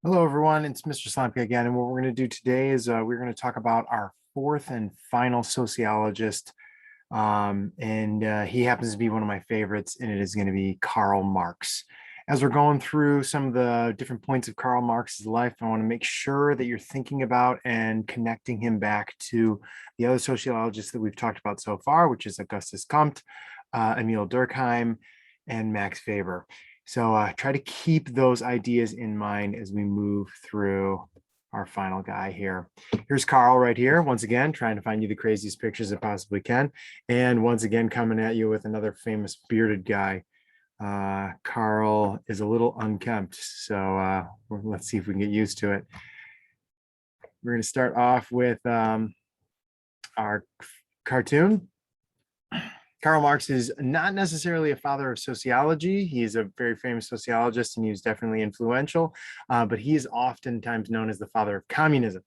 Hello, everyone. It's Mr. Slomka again. And what we're going to do today is we're going to talk about our fourth and final sociologist. And he happens to be one of my favorites, and it is going to be Karl Marx. As we're going through some of the different points of Karl Marx's life, I want to make sure that you're thinking about and connecting him back to the other sociologists that we've talked about so far, which is Augustus Comte, Emile Durkheim, and Max Weber. So try to keep those ideas in mind as we move through our final guy here. Here's Karl right here, once again, trying to find you the craziest pictures it possibly can. And once again, coming at you with another famous bearded guy. Karl is a little unkempt, so let's see if we can get used to it. We're going to start off with our cartoon. Karl Marx is not necessarily a father of sociology. He is a very famous sociologist and he was definitely influential, but he is oftentimes known as the father of communism.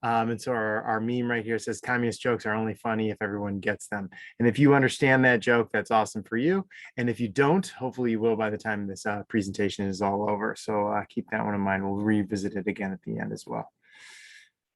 And so our meme right here says communist jokes are only funny if everyone gets them. And if you understand that joke, that's awesome for you. And if you don't, hopefully you will by the time this presentation is all over. So keep that one in mind. We'll revisit it again at the end as well.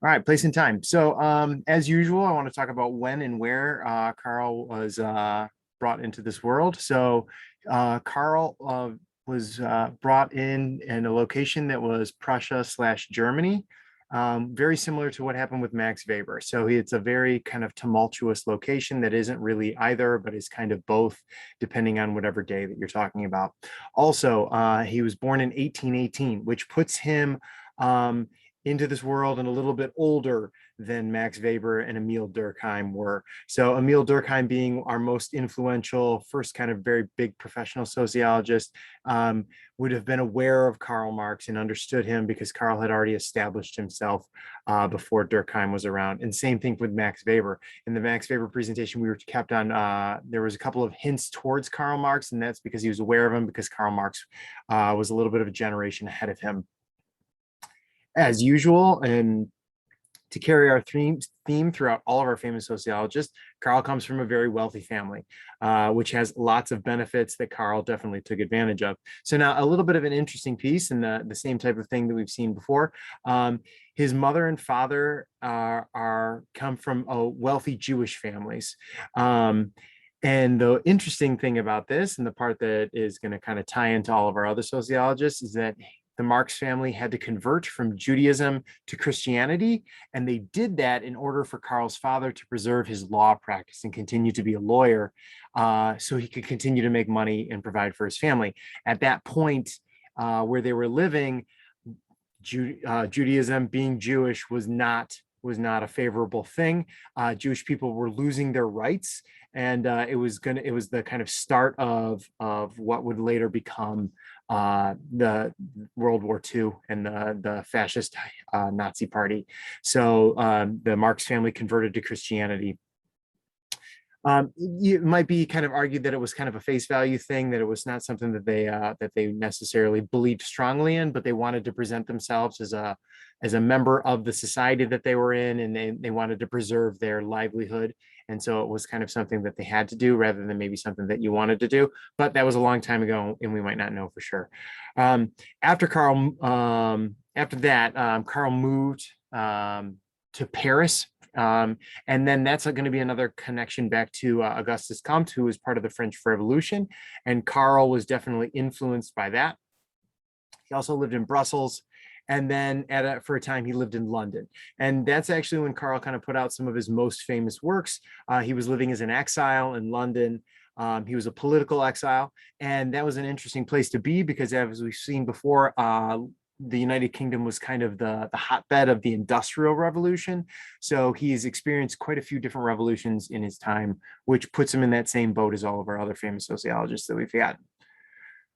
All right, place and time. So as usual, I want to talk about when and where Karl was brought into this world. So Karl was brought in a location that was Prussia/Germany, very similar to what happened with Max Weber. So it's a very kind of tumultuous location that isn't really either, but is kind of both, depending on whatever day that you're talking about. Also, he was born in 1818, which puts him into this world and a little bit older than Max Weber and Emile Durkheim were. So Emile Durkheim being our most influential, first kind of very big professional sociologist, would have been aware of Karl Marx and understood him because Karl had already established himself before Durkheim was around. And same thing with Max Weber. In the Max Weber presentation, we were kept on, there was a couple of hints towards Karl Marx, and that's because he was aware of him because Karl Marx was a little bit of a generation ahead of him. As usual, and to carry our theme throughout all of our famous sociologists, Karl comes from a very wealthy family, which has lots of benefits that Karl definitely took advantage of. So now a little bit of an interesting piece and the same type of thing that we've seen before. His mother and father come from wealthy Jewish families. And the interesting thing about this, and the part that is going to kind of tie into all of our other sociologists, is that the Marx family had to convert from Judaism to Christianity. And they did that in order for Karl's father to preserve his law practice and continue to be a lawyer so he could continue to make money and provide for his family. At that point where they were living, Judaism, being Jewish, was not a favorable thing. Jewish people were losing their rights, and it was the kind of start of what would later become the World War II and the fascist Nazi party. So the Marx family converted to Christianity. It might be kind of argued that it was kind of a face value thing, that it was not something that they necessarily believed strongly in, but they wanted to present themselves as a member of the society that they were in, and they wanted to preserve their livelihood. And so it was kind of something that they had to do rather than maybe something that you wanted to do. But that was a long time ago, and we might not know for sure. After that, Karl moved to Paris. And then that's going to be another connection back to Augustus Comte, who was part of the French Revolution. And Karl was definitely influenced by that. He also lived in Brussels. And then for a time, he lived in London. And that's actually when Karl kind of put out some of his most famous works. He was living as an exile in London. He was a political exile. And that was an interesting place to be because, as we've seen before, the United Kingdom was kind of the hotbed of the Industrial Revolution. So he's experienced quite a few different revolutions in his time, which puts him in that same boat as all of our other famous sociologists that we've got.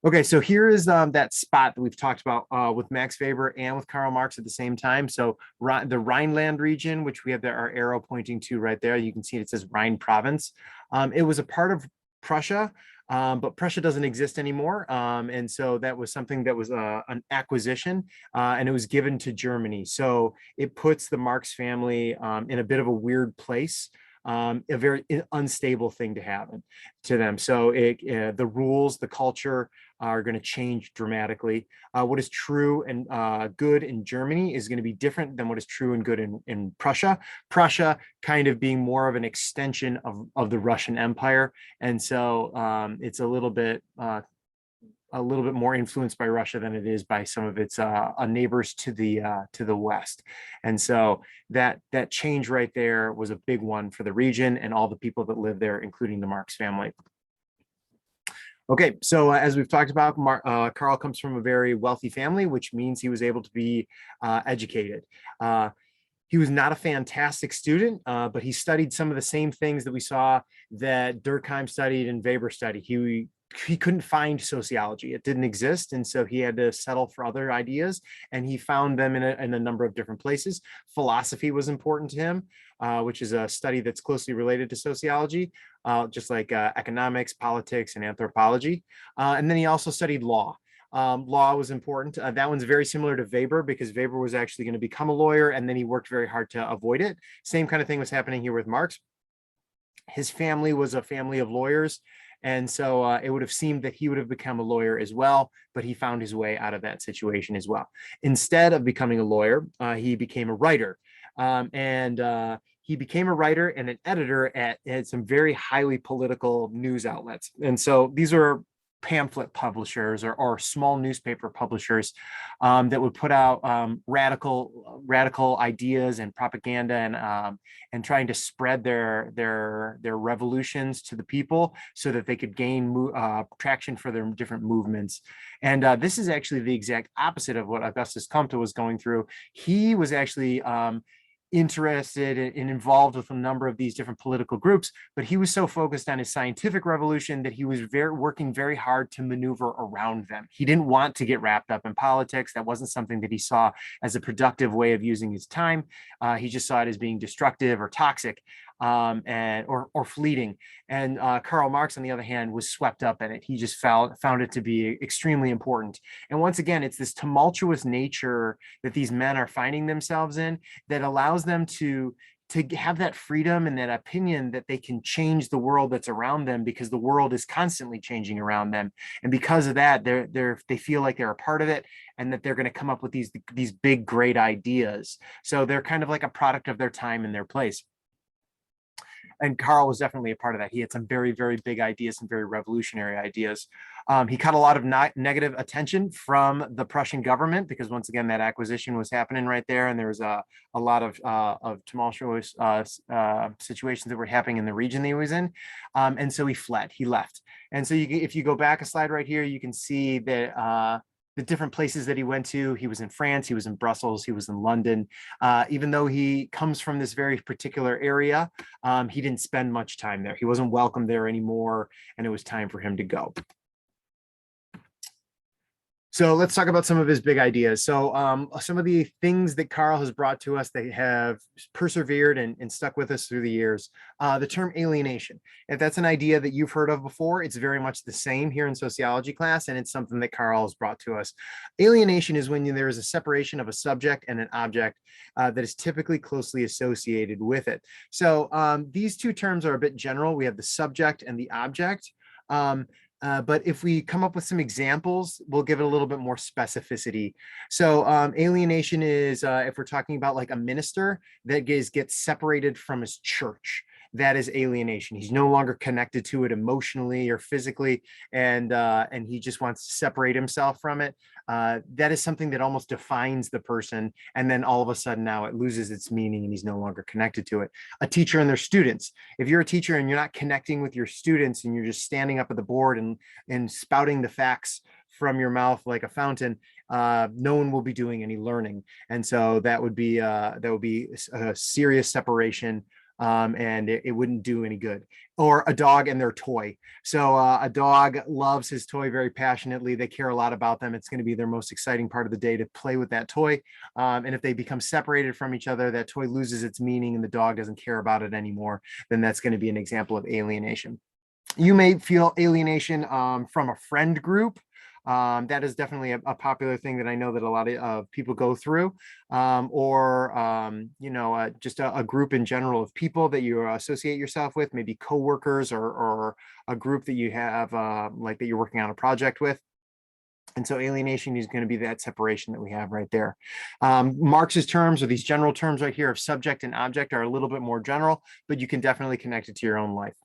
Okay, so here is that spot that we've talked about with Max Weber and with Karl Marx at the same time. So the Rhineland region, which we have our arrow pointing to right there, you can see it says Rhine province. It was a part of Prussia, but Prussia doesn't exist anymore. And so that was something that was an acquisition, and it was given to Germany. So it puts the Marx family in a bit of a weird place. A very unstable thing to happen to them. So the rules, the culture, are going to change dramatically. What is true and good in Germany is going to be different than what is true and good in Prussia. Prussia kind of being more of an extension of the Russian Empire. And so it's a little bit more influenced by Russia than it is by some of its neighbors to the west. And so that change right there was a big one for the region and all the people that live there, including the Marx family. Okay, so as we've talked about, Karl comes from a very wealthy family, which means he was able to be educated. He was not a fantastic student, but he studied some of the same things that we saw that Durkheim studied and Weber studied. He couldn't find sociology. It didn't exist. And so he had to settle for other ideas, and he found them in a number of different places. Philosophy was important to him, which is a study that's closely related to sociology, just like economics, politics, and anthropology. And then he also studied law. Law was important. That one's very similar to Weber, because Weber was actually going to become a lawyer, and then he worked very hard to avoid it. Same kind of thing was happening here with Marx. His family was a family of lawyers, and so it would have seemed that he would have become a lawyer as well, but he found his way out of that situation as well. Instead of becoming a lawyer, he became a writer. He became a writer and an editor at some very highly political news outlets. And so these are pamphlet publishers or small newspaper publishers that would put out radical ideas and propaganda and trying to spread their revolutions to the people so that they could gain traction for their different movements. And this is actually the exact opposite of what Augustus Comte was going through. He was actually interested and involved with a number of these different political groups, but he was so focused on his scientific revolution that he was working very hard to maneuver around them. He didn't want to get wrapped up in politics. That wasn't something that he saw as a productive way of using his time. He just saw it as being destructive or toxic, or fleeting. And Karl Marx, on the other hand, was swept up in it. He just found it to be extremely important. And once again, it's this tumultuous nature that these men are finding themselves in that allows them to have that freedom and that opinion that they can change the world that's around them, because the world is constantly changing around them. And because of that, they feel like they're a part of it, and that they're going to come up with these big, great ideas. So they're kind of like a product of their time and their place. And Karl was definitely a part of that. He had some very, very big ideas, some very revolutionary ideas. He caught a lot of negative attention from the Prussian government, because once again, that acquisition was happening right there. And there was a lot of tumultuous situations that were happening in the region that he was in. And so he fled, he left. And so if you go back a slide right here, you can see that the different places that he went to. He was in France, he was in Brussels, he was in London. Even though he comes from this very particular area, he didn't spend much time there. He wasn't welcome there anymore, and it was time for him to go. So let's talk about some of his big ideas. So some of the things that Karl has brought to us, they have persevered and stuck with us through the years. The term alienation, if that's an idea that you've heard of before, it's very much the same here in sociology class, and it's something that Karl has brought to us. Alienation is when there is a separation of a subject and an object that is typically closely associated with it. So these two terms are a bit general. We have the subject and the object. But if we come up with some examples, we'll give it a little bit more specificity. So alienation is, if we're talking about like a minister that gets separated from his church, that is alienation. He's no longer connected to it emotionally or physically, and he just wants to separate himself from it. That is something that almost defines the person, and then all of a sudden now it loses its meaning and he's no longer connected to it. A teacher and their students. If you're a teacher and you're not connecting with your students and you're just standing up at the board and spouting the facts from your mouth like a fountain, no one will be doing any learning. And so that would be a serious separation. And it wouldn't do any good. Or a dog and their toy. So a dog loves his toy very passionately. They care a lot about them. It's going to be their most exciting part of the day to play with that toy. And if they become separated from each other, that toy loses its meaning and the dog doesn't care about it anymore, then that's going to be an example of alienation. You may feel alienation from a friend group. That is definitely a popular thing that I know that a lot of people go through, just a group in general of people that you associate yourself with, maybe coworkers or a group that you have like that you're working on a project with. And so alienation is going to be that separation that we have right there. Marx's terms, or these general terms right here of subject and object, are a little bit more general, but you can definitely connect it to your own life.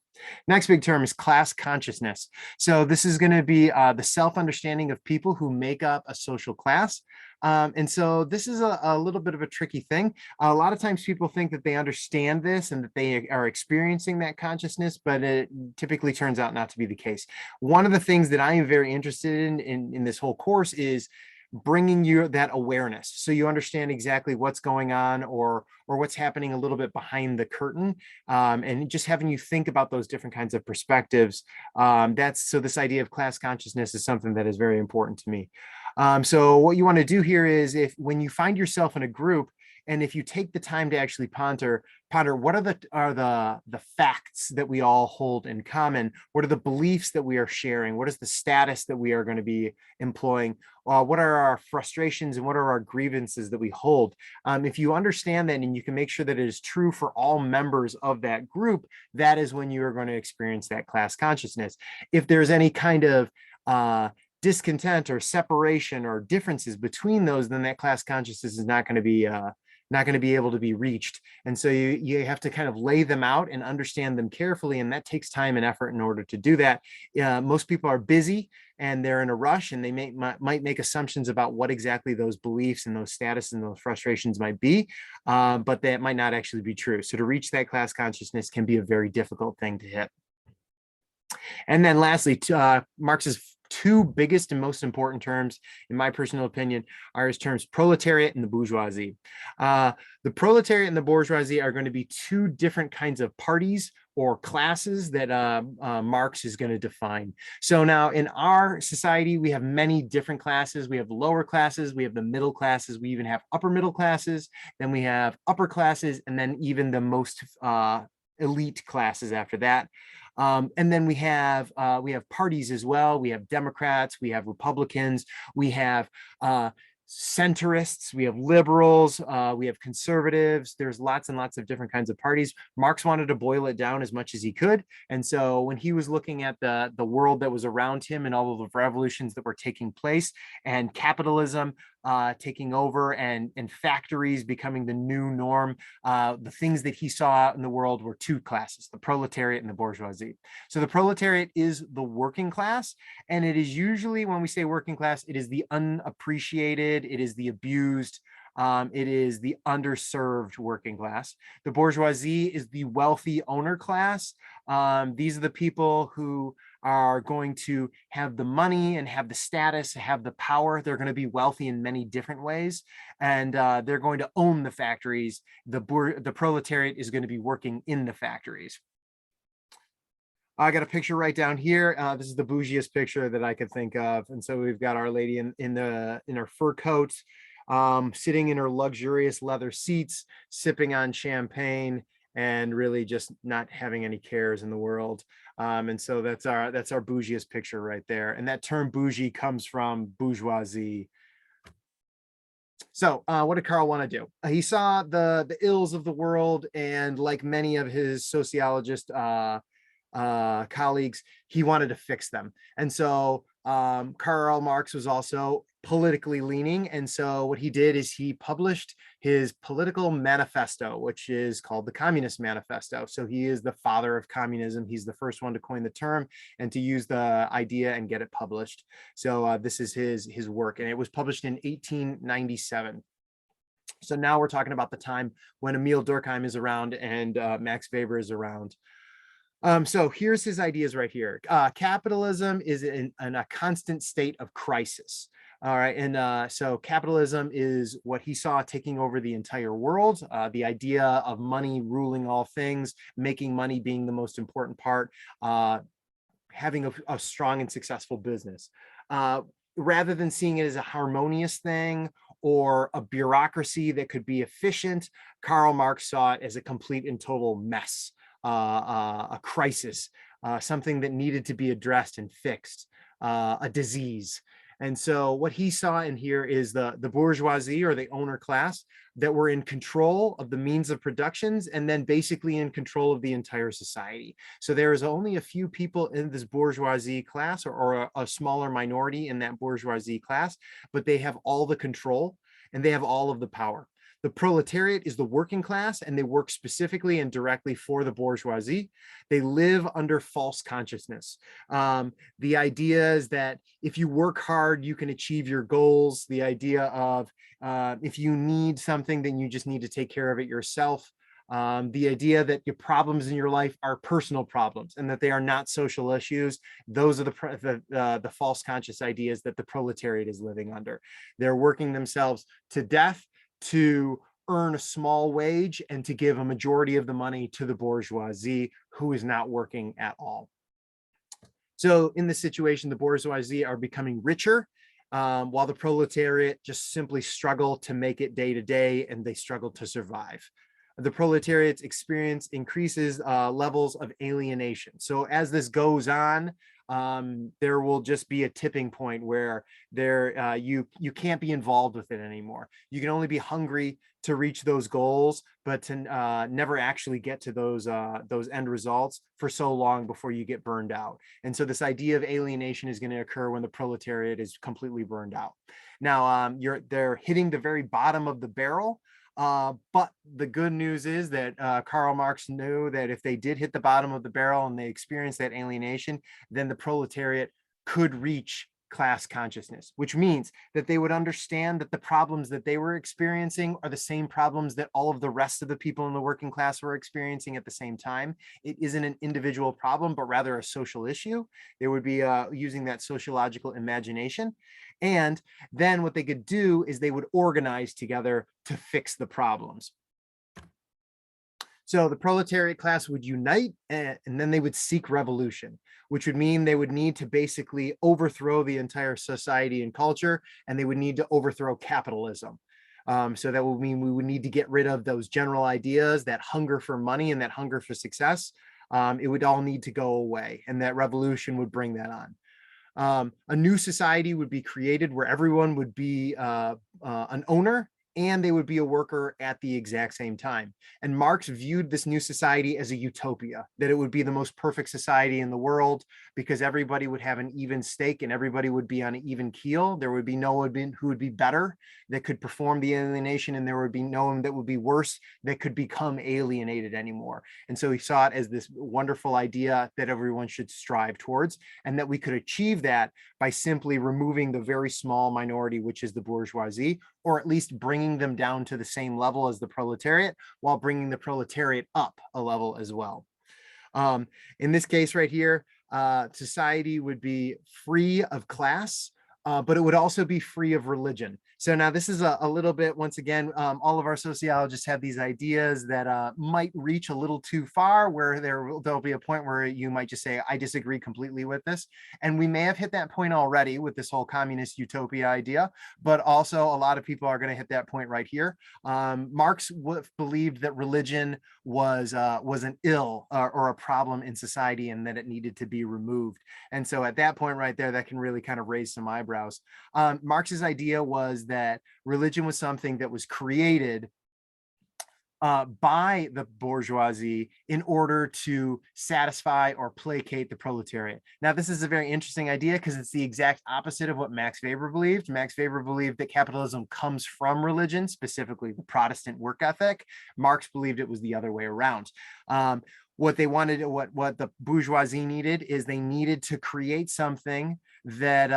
Next big term is class consciousness. So this is going to be the self-understanding of people who make up a social class. And so this is a little bit of a tricky thing. A lot of times people think that they understand this and that they are experiencing that consciousness, but it typically turns out not to be the case. One of the things that I am very interested in this whole course is bringing you that awareness, so you understand exactly what's going on, or what's happening a little bit behind the curtain, and just having you think about those different kinds of perspectives. So this idea of class consciousness is something that is very important to me. So what you want to do here is, when you find yourself in a group, and if you take the time to actually ponder what are the facts that we all hold in common, what are the beliefs that we are sharing, what is the status that we are going to be employing, what are our frustrations and what are our grievances that we hold. If you understand that and you can make sure that it is true for all members of that group, that is when you are going to experience that class consciousness. If there's any kind of discontent or separation or differences between those, then that class consciousness is not going to be able to be reached. And so you have to kind of lay them out and understand them carefully, and that takes time and effort in order to do that. Most people are busy and they're in a rush, and they might make assumptions about what exactly those beliefs and those status and those frustrations might be, but that might not actually be true. So to reach that class consciousness can be a very difficult thing to hit. And then lastly, Marx's two biggest and most important terms, in my personal opinion, are his terms proletariat and the bourgeoisie. The proletariat and the bourgeoisie are going to be two different kinds of parties or classes that Marx is going to define. So now in our society, we have many different classes. We have the lower classes, we have the middle classes, we even have upper middle classes, then we have upper classes, and then even the most elite classes after that. And then we have parties as well. We have Democrats, we have Republicans, we have centrists, we have liberals, we have conservatives. There's lots and lots of different kinds of parties. Marx wanted to boil it down as much as he could. And so when he was looking at the world that was around him and all of the revolutions that were taking place, and capitalism taking over, and factories becoming the new norm, the things that he saw in the world were two classes, the proletariat and the bourgeoisie. So the proletariat is the working class, and it is usually, when we say working class, it is the unappreciated, it is the abused, it is the underserved working class. The bourgeoisie is the wealthy owner class. These are the people who are going to have the money and have the status, have the power. They're going to be wealthy in many different ways, and they're going to own the factories. The proletariat is going to be working in the factories. I got a picture right down here. This is the bougiest picture that I could think of. And so we've got our lady in her fur coat, sitting in her luxurious leather seats, sipping on champagne, and really just not having any cares in the world. And so that's our bougiest picture right there. And that term bougie comes from bourgeoisie. So what did Karl want to do? He saw the ills of the world, and like many of his sociologist colleagues, he wanted to fix them. And so Karl Marx was also politically leaning, and so what he did is he published his political manifesto, which is called the Communist Manifesto. So he is the father of communism. He's the first one to coin the term and to use the idea and get it published. So this is his work, and it was published in 1897. So now we're talking about the time when Emil Durkheim is around and Max Weber is around. So here's his ideas right here. Capitalism is in a constant state of crisis. All right. And so capitalism is what he saw taking over the entire world. The idea of money ruling all things, making money being the most important part, having a strong and successful business. Rather than seeing it as a harmonious thing or a bureaucracy that could be efficient, Karl Marx saw it as a complete and total mess. A crisis, something that needed to be addressed and fixed, a disease. And so what he saw in here is the bourgeoisie, or the owner class, that were in control of the means of productions and then basically in control of the entire society. So there is only a few people in this bourgeoisie class, or a smaller minority in that bourgeoisie class, but they have all the control and they have all of the power. The proletariat is the working class, and they work specifically and directly for the bourgeoisie. They live under false consciousness. The idea is that if you work hard, you can achieve your goals. The idea of if you need something, then you just need to take care of it yourself. The idea that your problems in your life are personal problems and that they are not social issues. Those are the false conscious ideas that the proletariat is living under. They're working themselves to death to earn a small wage and to give a majority of the money to the bourgeoisie, who is not working at all. So in this situation, the bourgeoisie are becoming richer, while the proletariat just simply struggle to make it day to day, and they struggle to survive. The proletariat's experience increases levels of alienation. So as this goes on, there will just be a tipping point where you can't be involved with it anymore. You can only be hungry to reach those goals, but to never actually get to those end results for so long before you get burned out. And so this idea of alienation is going to occur when the proletariat is completely burned out. Now, they're hitting the very bottom of the barrel. But the good news is that Karl Marx knew that if they did hit the bottom of the barrel and they experienced that alienation, then the proletariat could reach class consciousness, which means that they would understand that the problems that they were experiencing are the same problems that all of the rest of the people in the working class were experiencing at the same time. It isn't an individual problem, but rather a social issue. They would be using that sociological imagination. And then what they could do is they would organize together to fix the problems. So the proletariat class would unite, and then they would seek revolution, which would mean they would need to basically overthrow the entire society and culture, and they would need to overthrow capitalism. So that would mean we would need to get rid of those general ideas, that hunger for money and that hunger for success. It would all need to go away, and that revolution would bring that on. A new society would be created where everyone would be an owner, and they would be a worker at the exact same time. And Marx viewed this new society as a utopia, that it would be the most perfect society in the world because everybody would have an even stake and everybody would be on an even keel. There would be no one who would be better that could perform the alienation, and there would be no one that would be worse that could become alienated anymore. And so he saw it as this wonderful idea that everyone should strive towards, and that we could achieve that by simply removing the very small minority, which is the bourgeoisie, or at least bringing them down to the same level as the proletariat, while bringing the proletariat up a level as well. In this case right here, society would be free of class, but it would also be free of religion. So now this is a little bit, once again, all of our sociologists have these ideas that might reach a little too far, where there'll be a point where you might just say, I disagree completely with this. And we may have hit that point already with this whole communist utopia idea, but also a lot of people are going to hit that point right here. Marx believed that religion was an ill or a problem in society, and that it needed to be removed. And so at that point right there, that can really kind of raise some eyebrows. Marx's idea was that religion was something that was created by the bourgeoisie in order to satisfy or placate the proletariat. Now, this is a very interesting idea because it's the exact opposite of what Max Weber believed. Max Weber believed that capitalism comes from religion, specifically the Protestant work ethic. Marx believed it was the other way around. What they wanted, what the bourgeoisie needed, is they needed to create something that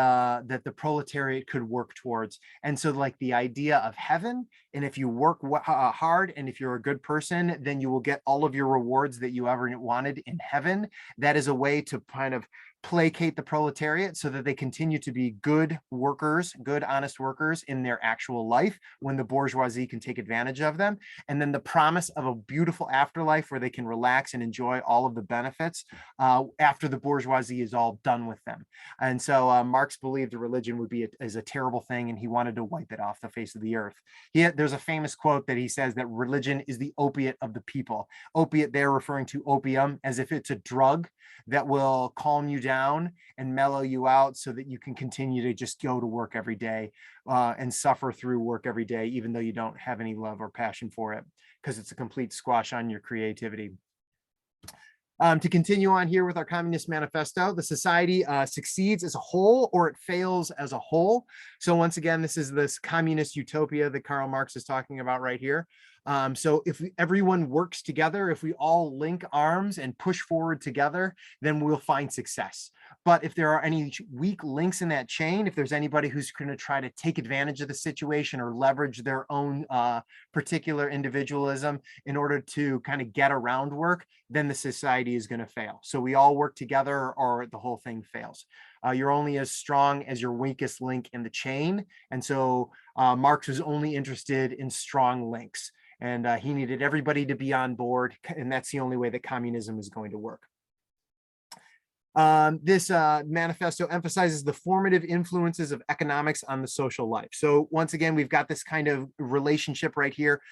that the proletariat could work towards. And so like the idea of heaven, and if you work hard and if you're a good person, then you will get all of your rewards that you ever wanted in heaven. That is a way to kind of placate the proletariat so that they continue to be good workers, good, honest workers in their actual life, when the bourgeoisie can take advantage of them. And then the promise of a beautiful afterlife where they can relax and enjoy all of the benefits after the bourgeoisie is all done with them. And so Marx believed that religion would be a terrible thing, and he wanted to wipe it off the face of the earth. There's a famous quote that he says that religion is the opiate of the people. Opiate, they're referring to opium as if it's a drug that will calm you down down and mellow you out so that you can continue to just go to work every day and suffer through work every day, even though you don't have any love or passion for it, because it's a complete squash on your creativity. To continue on here with our Communist Manifesto, the society succeeds as a whole or it fails as a whole. So once again, this is this communist utopia that Karl Marx is talking about right here. So if everyone works together, if we all link arms and push forward together, then we'll find success. But if there are any weak links in that chain, if there's anybody who's going to try to take advantage of the situation or leverage their own particular individualism in order to kind of get around work, then the society is going to fail. So we all work together or the whole thing fails. You're only as strong as your weakest link in the chain. And so Marx was only interested in strong links. And he needed everybody to be on board. And that's the only way that communism is going to work. This manifesto emphasizes the formative influences of economics on the social life. So once again, we've got this kind of relationship right here.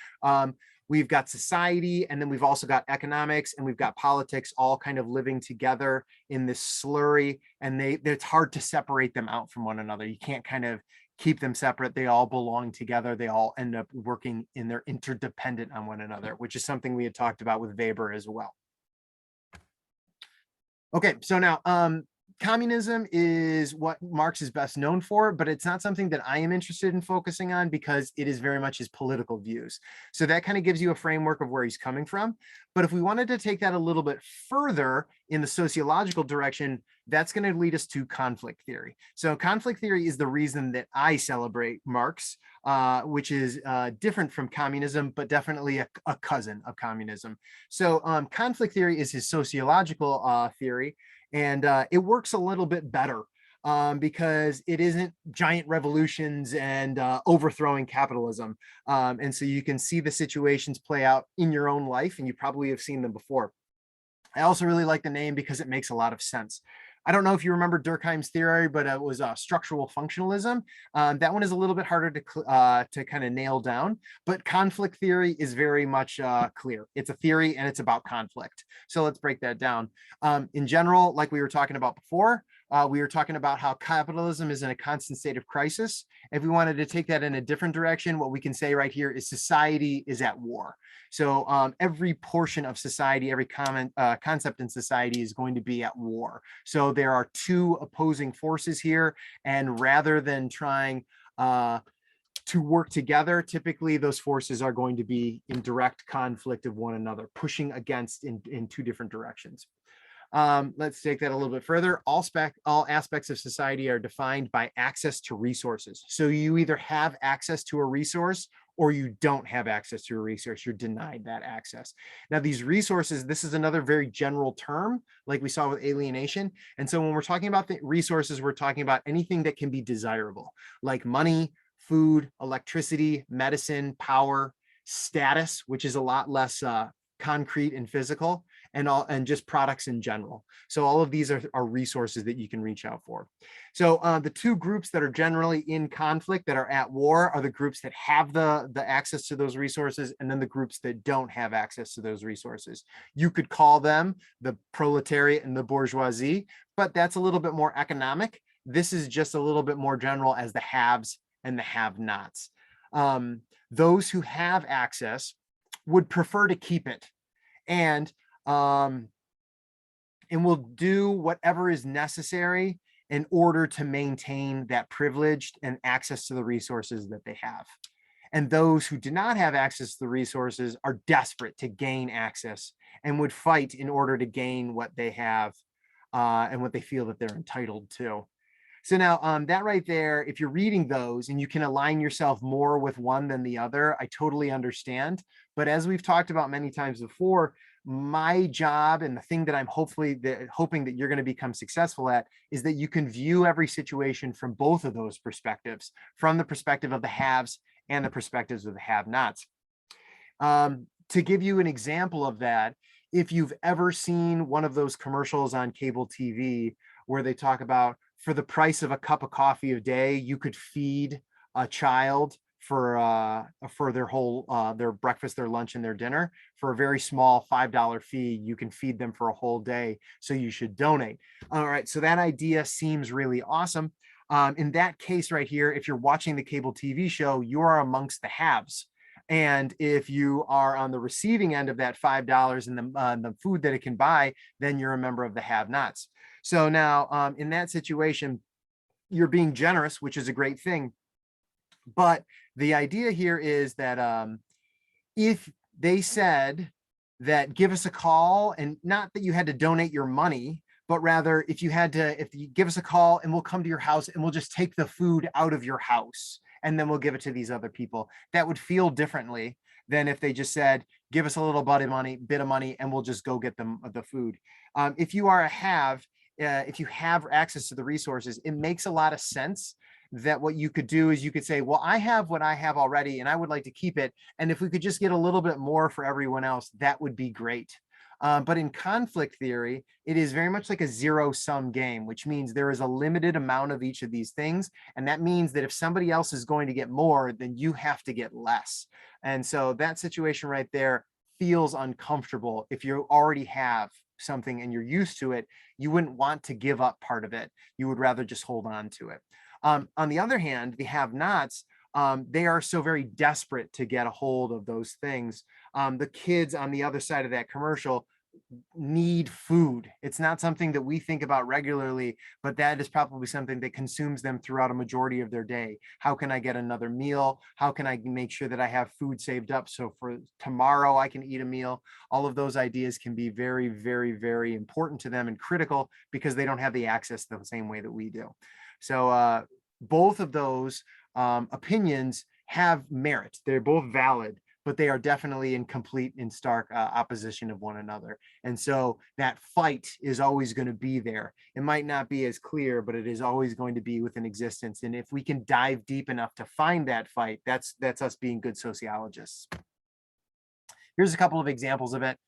We've got society, and then we've also got economics, and we've got politics all kind of living together in this slurry, and it's hard to separate them out from one another. You can't kind of keep them separate. They all belong together. They all end up working in their interdependent on one another, which is something we had talked about with Weber as well. Okay, so now communism is what Marx is best known for, but it's not something that I am interested in focusing on because it is very much his political views. So that kind of gives you a framework of where he's coming from. But if we wanted to take that a little bit further in the sociological direction, that's going to lead us to conflict theory. So conflict theory is the reason that I celebrate Marx, which is different from communism, but definitely a cousin of communism. So conflict theory is his sociological theory, and it works a little bit better because it isn't giant revolutions and overthrowing capitalism. And so you can see the situations play out in your own life, and you probably have seen them before. I also really like the name because it makes a lot of sense. I don't know if you remember Durkheim's theory, but it was structural functionalism. That one is a little bit harder to kind of nail down, but conflict theory is very much clear. It's a theory and it's about conflict. So let's break that down. In general, like we were talking about before, we were talking about how capitalism is in a constant state of crisis. If we wanted to take that in a different direction, what we can say right here is society is at war. So every portion of society, every concept in society is going to be at war. So there are two opposing forces here, and rather than trying to work together, typically those forces are going to be in direct conflict of one another, pushing against in two different directions. Let's take that a little bit further. All aspects of society are defined by access to resources. So you either have access to a resource or you don't have access to a resource. You're denied that access. Now, these resources, this is another very general term, like we saw with alienation. And so when we're talking about the resources, we're talking about anything that can be desirable, like money, food, electricity, medicine, power, status, which is a lot less concrete and physical, and just products in general. So all of these are resources that you can reach out for. So the two groups that are generally in conflict, that are at war, are the groups that have the access to those resources, and then the groups that don't have access to those resources. You could call them the proletariat and the bourgeoisie, but that's a little bit more economic. This is just a little bit more general as the haves and the have-nots. Those who have access would prefer to keep it, and will do whatever is necessary in order to maintain that privilege and access to the resources that they have. And those who do not have access to the resources are desperate to gain access and would fight in order to gain what they have and what they feel that they're entitled to. So now that right there, if you're reading those and you can align yourself more with one than the other, I totally understand. But as we've talked about many times before, my job and the thing that I'm hoping that you're going to become successful at is that you can view every situation from both of those perspectives, from the perspective of the haves and the perspectives of the have-nots. To give you an example of that, if you've ever seen one of those commercials on cable TV where they talk about, for the price of a cup of coffee a day, you could feed a child for their whole their breakfast, their lunch, and their dinner. For a very small $5 fee, you can feed them for a whole day. So you should donate. All right, so that idea seems really awesome. In that case right here, if you're watching the cable TV show, you are amongst the haves. And if you are on the receiving end of that $5 and the food that it can buy, then you're a member of the have-nots. So now in that situation, you're being generous, which is a great thing. But the idea here is that if they said that give us a call, and not that you had to donate your money, but rather if you give us a call and we'll come to your house and we'll just take the food out of your house and then we'll give it to these other people, that would feel differently than if they just said, give us a little bit of money and we'll just go get them the food. If you are if you have access to the resources, it makes a lot of sense that what you could do is you could say, well, I have what I have already and I would like to keep it. And if we could just get a little bit more for everyone else, that would be great. But in conflict theory, it is very much like a zero-sum game, which means there is a limited amount of each of these things. And that means that if somebody else is going to get more, then you have to get less. And so that situation right there feels uncomfortable. If you already have something and you're used to it, you wouldn't want to give up part of it. You would rather just hold on to it. On the other hand, the have-nots, they are so very desperate to get a hold of those things. The kids on the other side of that commercial need food. It's not something that we think about regularly, but that is probably something that consumes them throughout a majority of their day. How can I get another meal? How can I make sure that I have food saved up so for tomorrow I can eat a meal? All of those ideas can be very, very, very important to them and critical because they don't have the access the same way that we do. So both of those opinions have merit. They're both valid, but they are definitely in complete and stark opposition of one another. And so that fight is always going to be there. It might not be as clear, but it is always going to be within existence. And if we can dive deep enough to find that fight, that's us being good sociologists. Here's a couple of examples of it.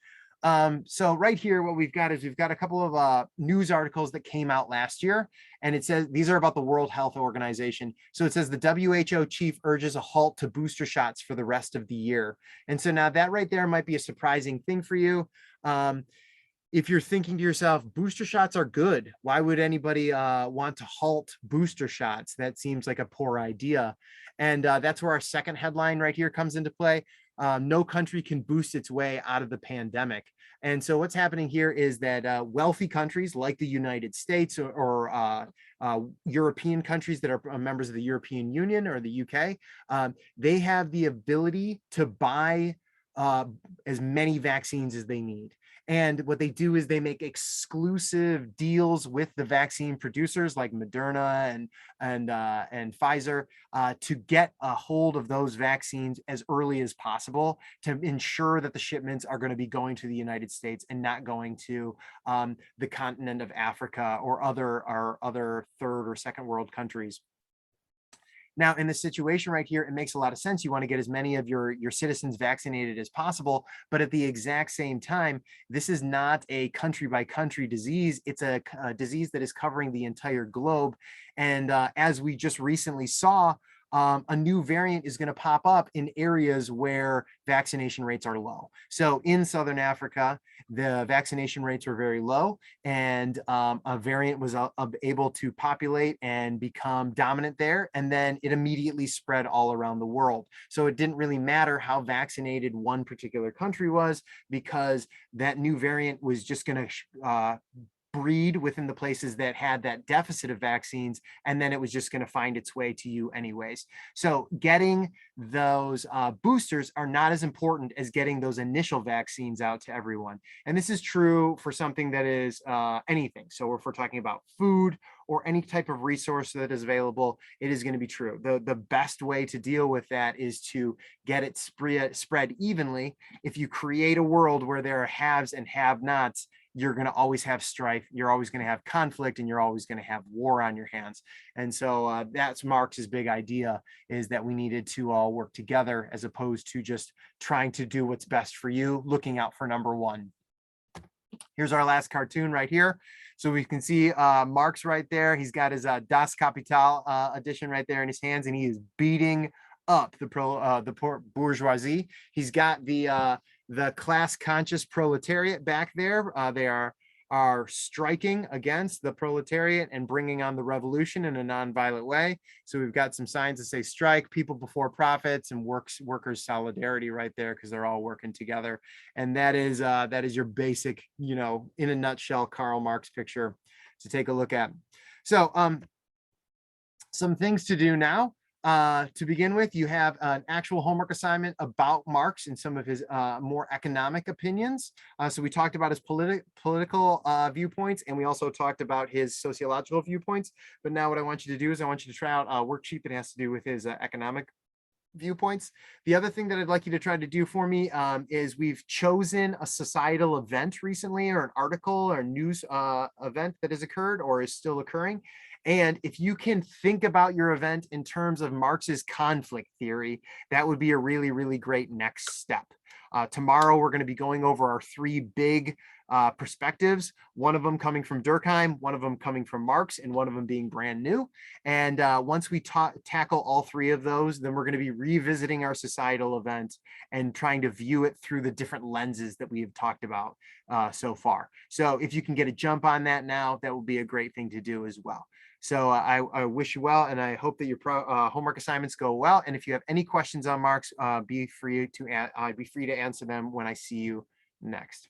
So right here, what we've got is we've got a couple of news articles that came out last year, and it says these are about the World Health Organization. So it says the WHO chief urges a halt to booster shots for the rest of the year. And so now that right there might be a surprising thing for you. If you're thinking to yourself, booster shots are good, why would anybody want to halt booster shots? That seems like a poor idea. And that's where our second headline right here comes into play. No country can boost its way out of the pandemic. And so what's happening here is that wealthy countries like the United States or European countries that are members of the European Union or the UK, they have the ability to buy as many vaccines as they need. And what they do is they make exclusive deals with the vaccine producers like Moderna and Pfizer to get a hold of those vaccines as early as possible to ensure that the shipments are going to be going to the United States and not going to the continent of Africa or other third or second world countries. Now, in this situation right here, it makes a lot of sense. You want to get as many of your citizens vaccinated as possible, but at the exact same time, this is not a country by country disease. It's a disease that is covering the entire globe. And as we just recently saw, a new variant is going to pop up in areas where vaccination rates are low. So in Southern Africa, the vaccination rates were very low, and a variant was able to populate and become dominant there, and then it immediately spread all around the world. So it didn't really matter how vaccinated one particular country was, because that new variant was just going to breed within the places that had that deficit of vaccines, and then it was just going to find its way to you anyways. So getting those boosters are not as important as getting those initial vaccines out to everyone. And this is true for something that is anything. So if we're talking about food or any type of resource that is available, it is going to be true. The best way to deal with that is to get it spread evenly. If you create a world where there are haves and have-nots, you're going to always have strife, you're always going to have conflict, and you're always going to have war on your hands. And so that's Marx's big idea, is that we needed to all work together as opposed to just trying to do what's best for you, looking out for number one. Here's our last cartoon right here. So we can see Marx right there. He's got his Das Kapital edition right there in his hands, and he is beating up the poor bourgeoisie. He's got the class conscious proletariat back there. They are striking against the proletariat and bringing on the revolution in a nonviolent way. So we've got some signs that say strike, people before profits, and workers solidarity right there, because they're all working together. And that is your basic, in a nutshell, Karl Marx picture to take a look at. So some things to do now. To begin with, you have an actual homework assignment about Marx and some of his more economic opinions. So we talked about his political viewpoints, and we also talked about his sociological viewpoints. But now what I want you to do is I want you to try out a worksheet that has to do with his economic viewpoints. The other thing that I'd like you to try to do for me is we've chosen a societal event recently, or an article or news event that has occurred or is still occurring. And if you can think about your event in terms of Marx's conflict theory, that would be a really, really great next step. Tomorrow, we're going to be going over our three big perspectives, one of them coming from Durkheim, one of them coming from Marx, and one of them being brand new. And once we tackle all three of those, then we're going to be revisiting our societal event and trying to view it through the different lenses that we have talked about so far. So if you can get a jump on that now, that would be a great thing to do as well. So I wish you well, and I hope that your homework assignments go well. And if you have any questions on Marx, be free to answer them when I see you next.